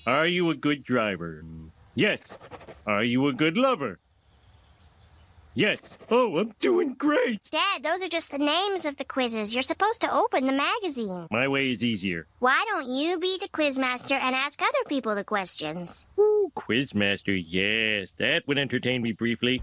Are you a good driver? Yes. Are you a good lover? Yes. Oh, I'm doing great. Dad, those are just the names of the quizzes. You're supposed to open the magazine. My way is easier. Why don't you be the Quizmaster and ask other people the questions? Ooh, Quizmaster, yes. That would entertain me briefly.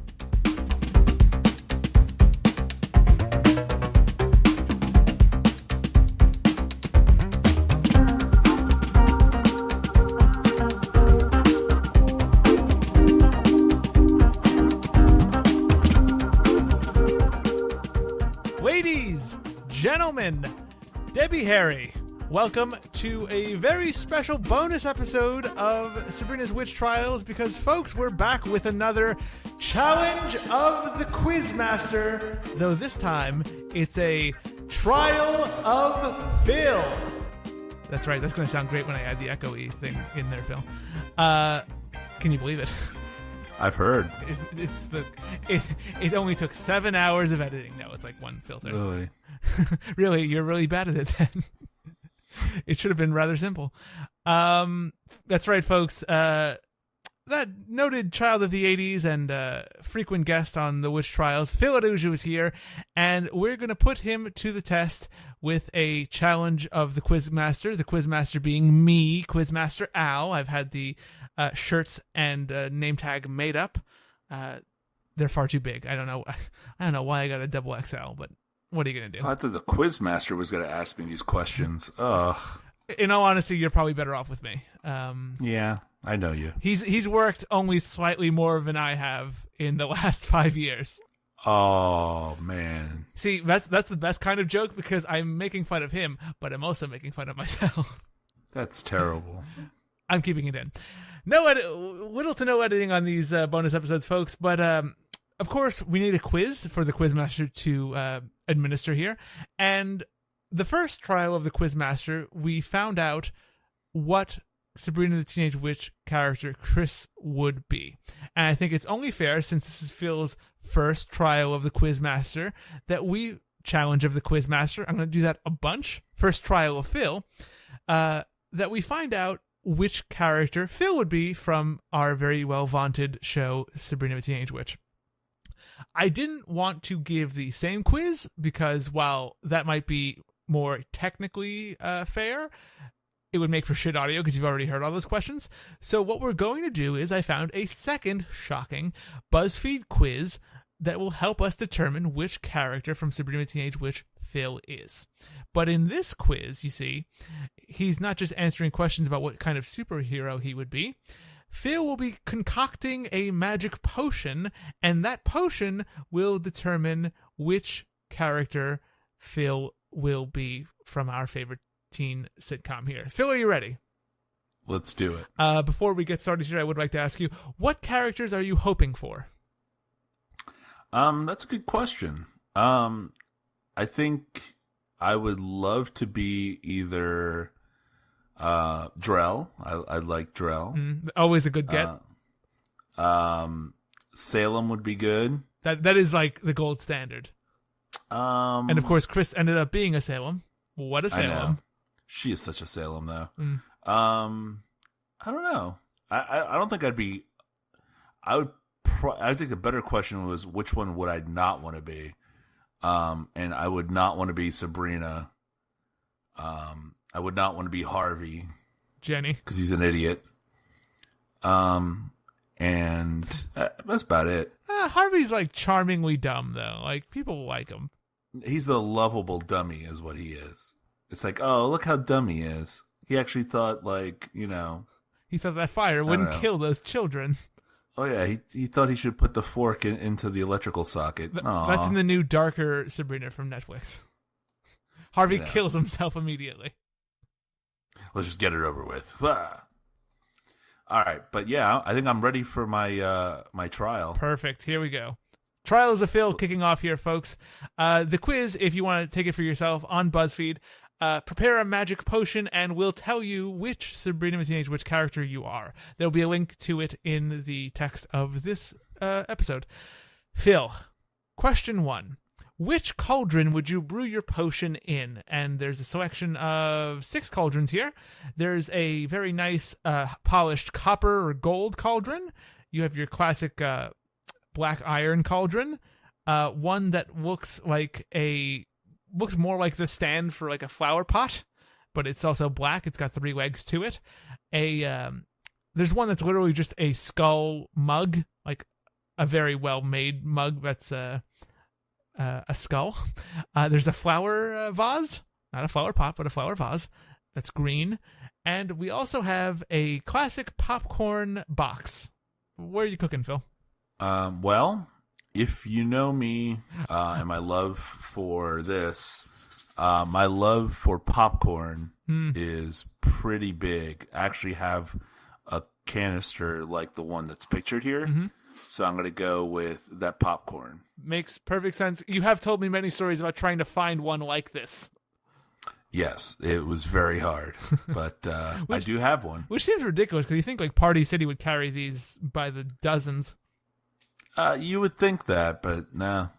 Ladies, gentlemen, Debbie Harry, welcome to a very special bonus episode of Sabrina's Witch Trials because, folks, we're back with another Challenge of the Quizmaster, though this time it's a Trial of Phil. That's right, that's going to sound great when I add the echoey thing in there, Phil. Can you believe it? I've heard. It only took 7 hours of editing. No, it's like one filter. Really? Really, you're really bad at it then. It should have been rather simple. That's right, folks. That noted child of the 80s and frequent guest on the Witch Trials, Fil Araujo, is here, and we're going to put him to the test with a challenge of the Quizmaster. The Quizmaster being me, Quizmaster Al. I've had the shirts and name tag made up. They're far too big. I don't know why I got a double XL, but what are you gonna do? I thought the Quizmaster was going to ask me these questions. Ugh. In all honesty, you're probably better off with me. Yeah, I know you. He's worked only slightly more than I have in the last 5 years. Oh man. See, that's the best kind of joke because I'm making fun of him, but I'm also making fun of myself. That's terrible. I'm keeping it in. Little to no editing on these bonus episodes, folks. But of course, we need a quiz for the Quizmaster to administer here. And the first trial of the Quizmaster, we found out what Sabrina the Teenage Witch character Chris would be. And I think it's only fair, since this is Phil's first trial of the Quizmaster, that we challenge of the Quizmaster. I'm going to do that a bunch. First trial of Phil. That we find out which character Phil would be from our very well-vaunted show, Sabrina the Teenage Witch. I didn't want to give the same quiz because while that might be more technically fair, it would make for shit audio because you've already heard all those questions. So what we're going to do is I found a second shocking BuzzFeed quiz that will help us determine which character from Sabrina the Teenage Witch Phil is. But in this quiz, you see, he's not just answering questions about what kind of superhero he would be. Phil will be concocting a magic potion, and that potion will determine which character Phil will be from our favorite teen sitcom here. Phil, are you ready? Let's do it. Before we get started here, I would like to ask you, what characters are you hoping for? That's a good question. I think I would love to be either Drell. I like Drell. Always a good get. Salem would be good. That is like the gold standard. And of course, Chris ended up being a Salem. What a Salem! I know. She is such a Salem, though. I don't know. I don't think I'd be. I think the better question was which one would I not want to be. And I would not want to be Sabrina. I would not want to be Harvey. Jenny. Because he's an idiot. And that's about it. Harvey's like charmingly dumb, though. Like, people like him. He's the lovable dummy is what he is. It's like, oh, look how dumb he is. He actually thought, like, He thought that fire wouldn't kill those children. Oh, yeah, he thought he should put the fork into the electrical socket. That's in the new darker Sabrina from Netflix. Harvey kills himself immediately. Let's just get it over with. Ah. All right, but yeah, I think I'm ready for my my trial. Perfect. Here we go. Trials of Phil kicking off here, folks. The quiz, if you want to take it for yourself on BuzzFeed, prepare a magic potion and we'll tell you which Sabrina the Teenage Witch character you are. There'll be a link to it in the text of this episode. Phil, question 1. Which cauldron would you brew your potion in? And there's a selection of 6 cauldrons here. There's a very nice polished copper or gold cauldron. You have your classic black iron cauldron. One that looks more like the stand for like a flower pot, but it's also black. It's got 3 legs to it. There's one that's literally just a skull mug, like a very well-made mug that's a skull. There's a flower vase, not a flower pot, but a flower vase that's green. And we also have a classic popcorn box. Where are you cooking, Phil? Well, if you know me and my love for this, my love for popcorn is pretty big. I actually have a canister like the one that's pictured here. Mm-hmm. So I'm going to go with that popcorn. Makes perfect sense. You have told me many stories about trying to find one like this. Yes, it was very hard, but I do have one. Which seems ridiculous because you think like Party City would carry these by the dozens. You would think that, but no,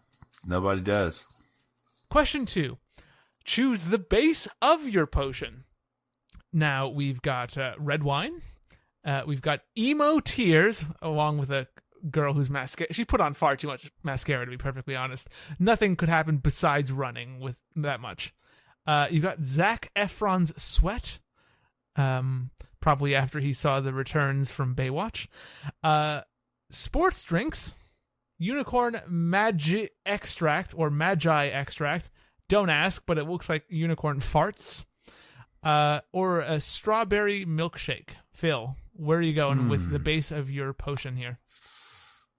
nobody does. Question 2. Choose the base of your potion. Now, we've got red wine. We've got emo tears, along with a girl who's mascara. She put on far too much mascara, to be perfectly honest. Nothing could happen besides running with that much. You've got Zac Efron's sweat, probably after he saw the returns from Baywatch. Sports drinks, unicorn magi extract or magi extract. Don't ask, but it looks like unicorn farts. Or a strawberry milkshake. Phil, where are you going with the base of your potion here?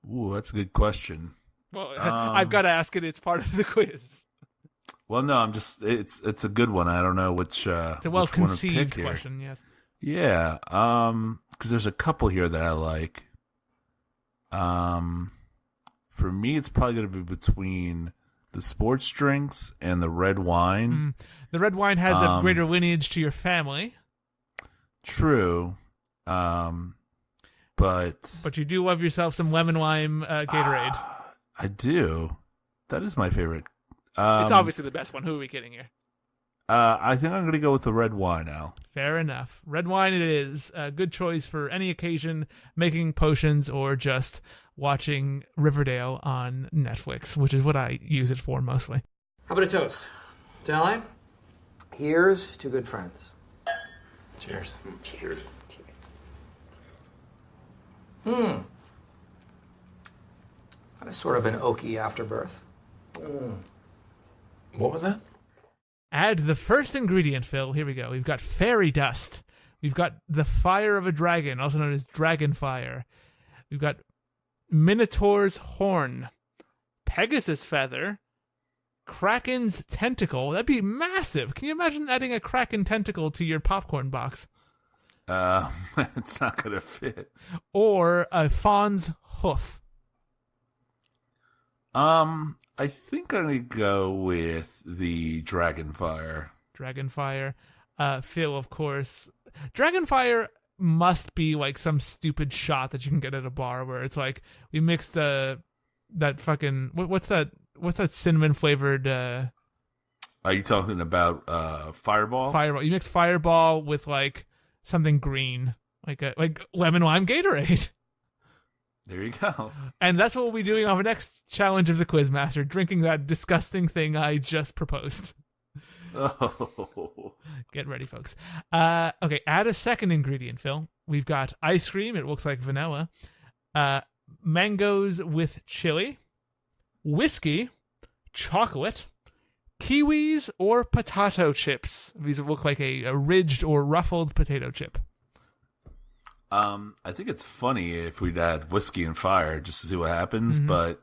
Ooh, that's a good question. Well, I've got to ask it. It's part of the quiz. Well, no, it's a good one. I don't know which. It's a well-conceived question, yes. Yeah, because there's a couple here that I like. For me, it's probably going to be between the sports drinks and the red wine. The red wine has a greater lineage to your family. True. But you do love yourself some lemon lime Gatorade. I do. That is my favorite. It's obviously the best one. Who are we kidding here? I think I'm going to go with the red wine now. Fair enough. Red wine it is. A good choice for any occasion, making potions or just watching Riverdale on Netflix, which is what I use it for mostly. How about a toast? Shall I? Here's to good friends. Cheers. Cheers. That is sort of an oaky afterbirth. What was that? Add the first ingredient, Phil. Here we go. We've got fairy dust. We've got the fire of a dragon, also known as dragon fire. We've got Minotaur's horn, Pegasus feather, Kraken's tentacle. That'd be massive. Can you imagine adding a Kraken tentacle to your popcorn box? It's not going to fit. Or a fawn's hoof. I think I'm going to go with the Dragonfire. Dragonfire. Phil, of course. Dragonfire must be like some stupid shot that you can get at a bar where it's like, we mixed that fucking, what's that cinnamon flavored, Are you talking about, Fireball? Fireball. You mix Fireball with like something green, like lemon lime Gatorade. There you go. And that's what we'll be doing on the next challenge of the Quizmaster, drinking that disgusting thing I just proposed. Oh. Get ready, folks. Okay, add a second ingredient, Phil. We've got ice cream. It looks like vanilla. Mangoes with chili. Whiskey. Chocolate. Kiwis or potato chips. These look like a ridged or ruffled potato chip. I think it's funny if we'd add whiskey and fire just to see what happens, but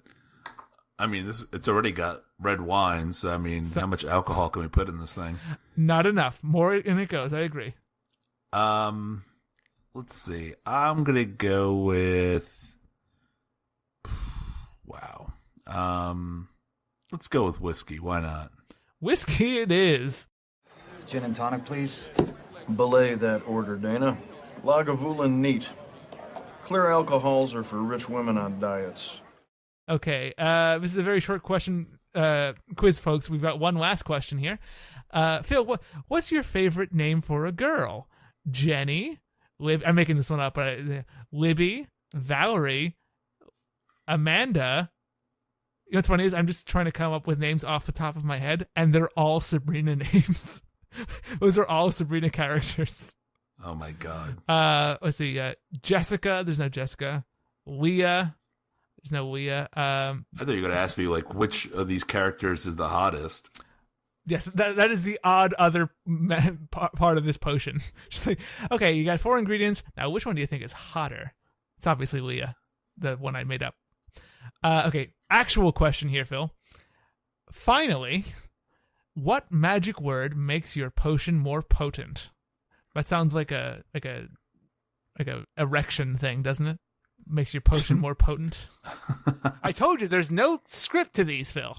I mean, it's already got red wine, so I mean, how much alcohol can we put in this thing? Not enough. More in it goes. I agree. Let's see. I'm gonna go with. Wow. Let's go with whiskey. Why not? Whiskey it is. Gin and tonic, please. Belay that order, Dana. Lagavulin neat. Clear alcohols are for rich women on diets. Okay, this is a very short question. quiz folks, we've got one last question here. Phil, what's your favorite name for a girl? Jenny, I'm making this one up, but Libby, Valerie, Amanda. You know what's funny is I'm just trying to come up with names off the top of my head, and they're all Sabrina names. Those are all Sabrina characters. Oh my god. Let's see. Jessica. There's no Jessica. Leah. There's no Leah. I thought you were going to ask me, like, which of these characters is the hottest? Yes, that is the odd other part of this potion. Just like, okay, you got 4 ingredients. Now, which one do you think is hotter? It's obviously Leah, the one I made up. Okay, actual question here, Phil. Finally, what magic word makes your potion more potent? That sounds like a erection thing, doesn't it? Makes your potion more potent. I told you there's no script to these, Phil.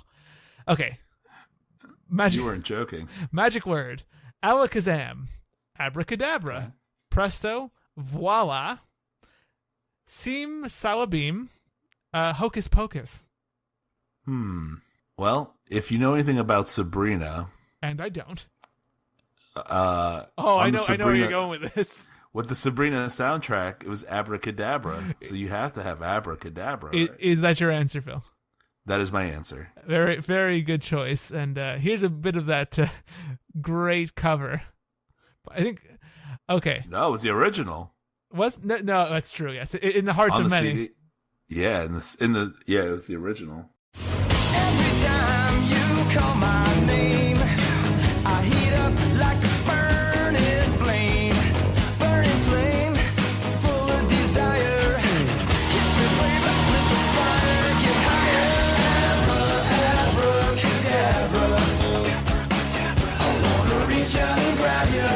Okay. You weren't joking. Magic word. Alakazam. Abracadabra. Okay. Presto. Voila. Sim salabim. Hocus pocus. Well, if you know anything about Sabrina. And I don't. I know where you're going with this. With the Sabrina soundtrack, it was Abracadabra, so you have to have Abracadabra. Right? Is that your answer, Phil? That is my answer. Very, very good choice. And here's a bit of that great cover. I think, okay. No, it was the original. No, that's true. Yes, in the hearts of many. CD. Yeah, it was the original. Every time you call my name, I heat up like a burning flame, full of desire. Kiss me, baby, let the fire get higher. Abracadabra, I wanna reach out and grab you.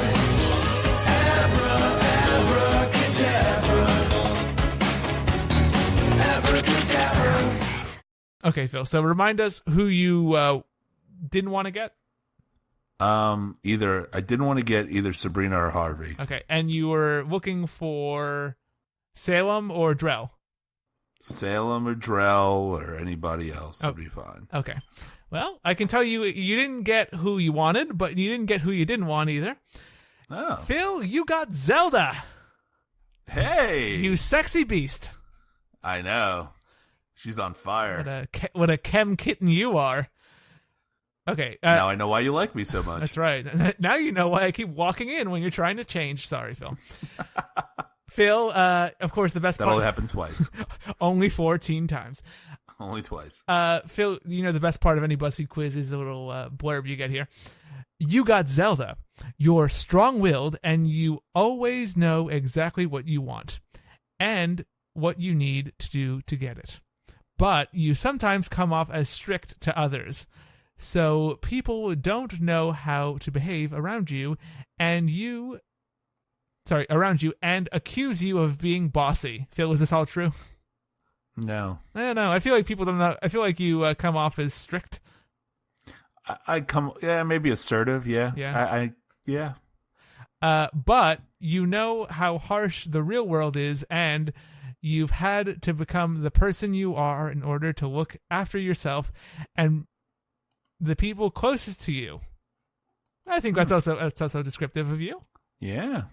Abracadabra. Okay, Phil. So remind us who you didn't want to get. I didn't want to get either Sabrina or Harvey. Okay, and you were looking for Salem or Drell? Salem or Drell or anybody else would be fine. Okay. Well, I can tell you didn't get who you wanted, but you didn't get who you didn't want either. Oh. Phil, you got Zelda. Hey! You sexy beast. I know. She's on fire. What a chem kitten you are. Okay. Now I know why you like me so much. That's right. Now you know why I keep walking in when you're trying to change. Sorry, Phil. Phil, of course, the best part. That'll happen twice. Only 14 times. Only twice. Phil, you know the best part of any BuzzFeed quiz is the little blurb you get here. You got Zelda. You're strong-willed, and you always know exactly what you want and what you need to do to get it. But you sometimes come off as strict to others. So people don't know how to behave around you and accuse you of being bossy. Phil, is this all true? No. I don't know. I feel like people don't know. I feel like you come off as strict. Maybe assertive. Yeah. Yeah. But you know how harsh the real world is, and you've had to become the person you are in order to look after yourself and the people closest to you. I think that's also descriptive of you. Yeah.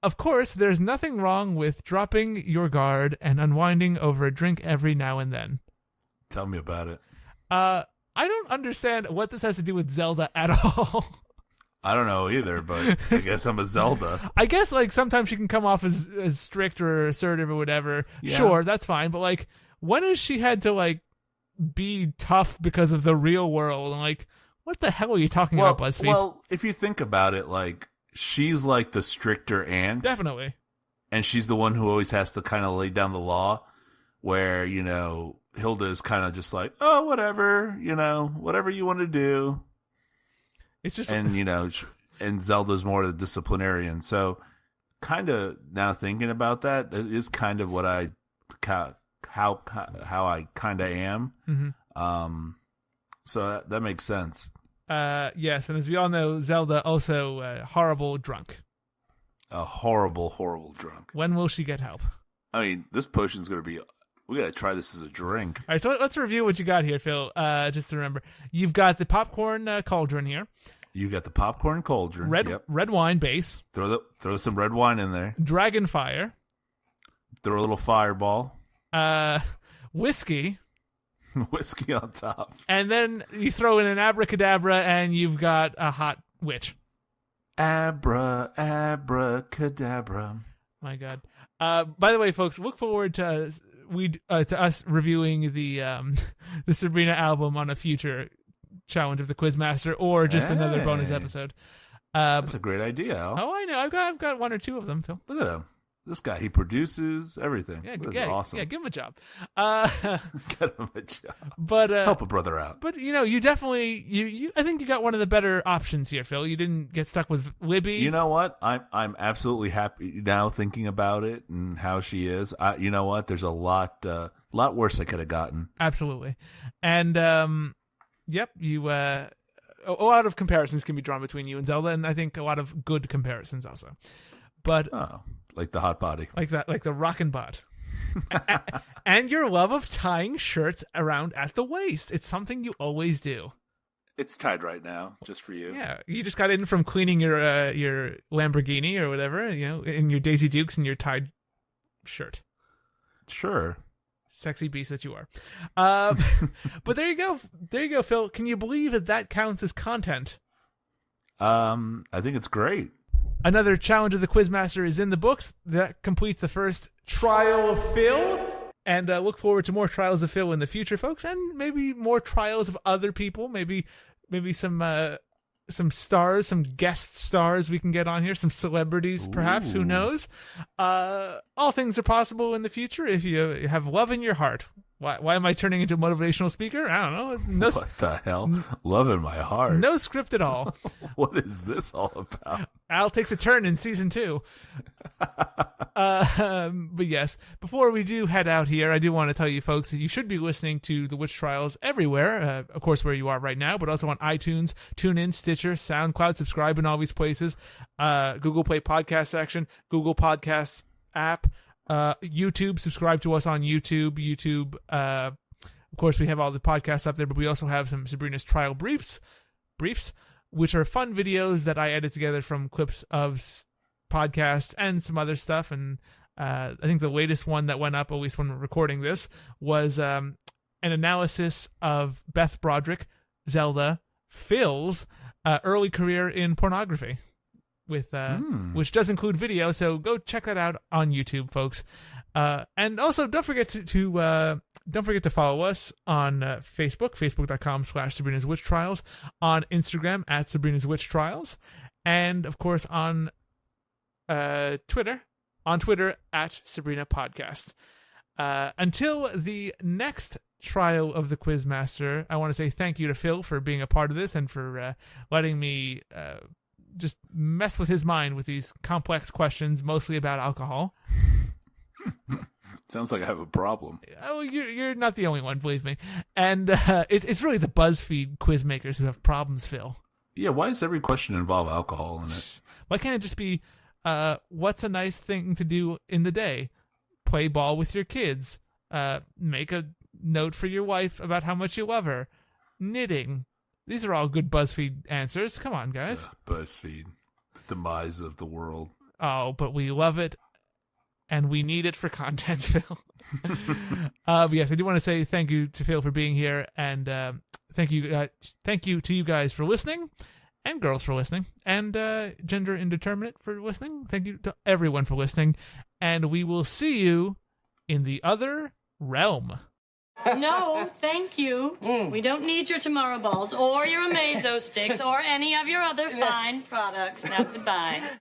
Of course, there's nothing wrong with dropping your guard and unwinding over a drink every now and then. Tell me about it. I don't understand what this has to do with Zelda at all. I don't know either, but I guess I'm a Zelda. I guess, like, sometimes she can come off as strict or assertive or whatever. Yeah. Sure, that's fine. But, like, when has she had to, like, be tough because of the real world? And, like, what the hell are you talking about, BuzzFeed? Well, if you think about it, like, she's, like, the stricter aunt. Definitely. And she's the one who always has to kind of lay down the law, where, you know, Hilda is kind of just like, oh, whatever, you know, whatever you want to do. It's just, and you know, and Zelda's more the disciplinarian. So, kind of now thinking about that, it is kind of what how I kind of am. Mm-hmm. So that makes sense. Yes, and as we all know, Zelda also horrible drunk. A horrible, horrible drunk. When will she get help? I mean, this potion's going to be We got to try this as a drink. All right, so let's review what you got here, Phil. Just to remember, you've got the popcorn cauldron here. You got the popcorn cauldron. Red wine base. Throw some red wine in there. Dragon fire. Throw a little fireball. Whiskey. Whiskey on top. And then you throw in an abracadabra, and you've got a hot witch. Abracadabra. My God. By the way, folks, look forward to us reviewing the Sabrina album on a future challenge of the Quizmaster, or just another bonus episode. That's a great idea, Al. Oh, I know. I've got one or two of them, Phil. Look at him. This guy, he produces everything. Yeah, This is awesome. Yeah, give him a job. Get him a job. But help a brother out. But you definitely I think you got one of the better options here, Phil. You didn't get stuck with Libby. You know what? I'm absolutely happy now thinking about it and how she is. You know what? There's a lot worse I could have gotten. Absolutely. And yep, you a lot of comparisons can be drawn between you and Zelda, and I think a lot of good comparisons also. But like the hot body, like the rockin' bot, and your love of tying shirts around at the waist. It's something you always do. It's tied right now, just for you. Yeah, you just got in from cleaning your Lamborghini or whatever, in your Daisy Dukes and your tied shirt. Sure. Sexy beast that you are. But there you go, Phil. Can you believe that counts as content? I think it's great. Another challenge of the Quizmaster is in the books. That completes the first trial of Phil. And look forward to more trials of Phil in the future, folks. And maybe more trials of other people. Maybe some stars, some guest stars we can get on here. Some celebrities, perhaps. Ooh. Who knows? All things are possible in the future if you have love in your heart. Why am I turning into a motivational speaker? I don't know. What the hell? Love in my heart. No script at all. What is this all about? Al takes a turn in season 2. But yes, before we do head out here, I do want to tell you folks that you should be listening to The Witch Trials everywhere. Of course, where you are right now, but also on iTunes, TuneIn, Stitcher, SoundCloud. Subscribe in all these places. Google Play Podcast section, Google Podcasts app. YouTube, subscribe to us on YouTube. Of course, we have all the podcasts up there, but we also have some Sabrina's trial briefs, which are fun videos that I edit together from clips of podcasts and some other stuff. And I think the latest one that went up, at least when we're recording this, was an analysis of Beth Broderick, Zelda, Phil's early career in pornography. Which does include video, so go check that out on YouTube, folks. And also, don't forget to follow us on Facebook, facebook.com/Sabrina's Witch Trials, on Instagram @Sabrina's Witch Trials, and of course on Twitter @Sabrina Podcast. Until the next trial of the Quizmaster, I want to say thank you to Phil for being a part of this and for letting me just mess with his mind with these complex questions, mostly about alcohol. Sounds like I have a problem. Oh, you're not the only one, believe me. And it's really the BuzzFeed quiz makers who have problems, Phil. Yeah, why does every question involve alcohol in it? Why can't it just be, what's a nice thing to do in the day? Play ball with your kids. Make a note for your wife about how much you love her. Knitting. These are all good BuzzFeed answers. Come on, guys. BuzzFeed. The demise of the world. Oh, but we love it. And we need it for content, Phil. But yes, I do want to say thank you to Phil for being here. And thank you to you guys for listening. And girls for listening. And gender indeterminate for listening. Thank you to everyone for listening. And we will see you in the other realm. No, thank you. We don't need your Tomorrow Balls or your Amazo sticks or any of your other fine products. Now, goodbye.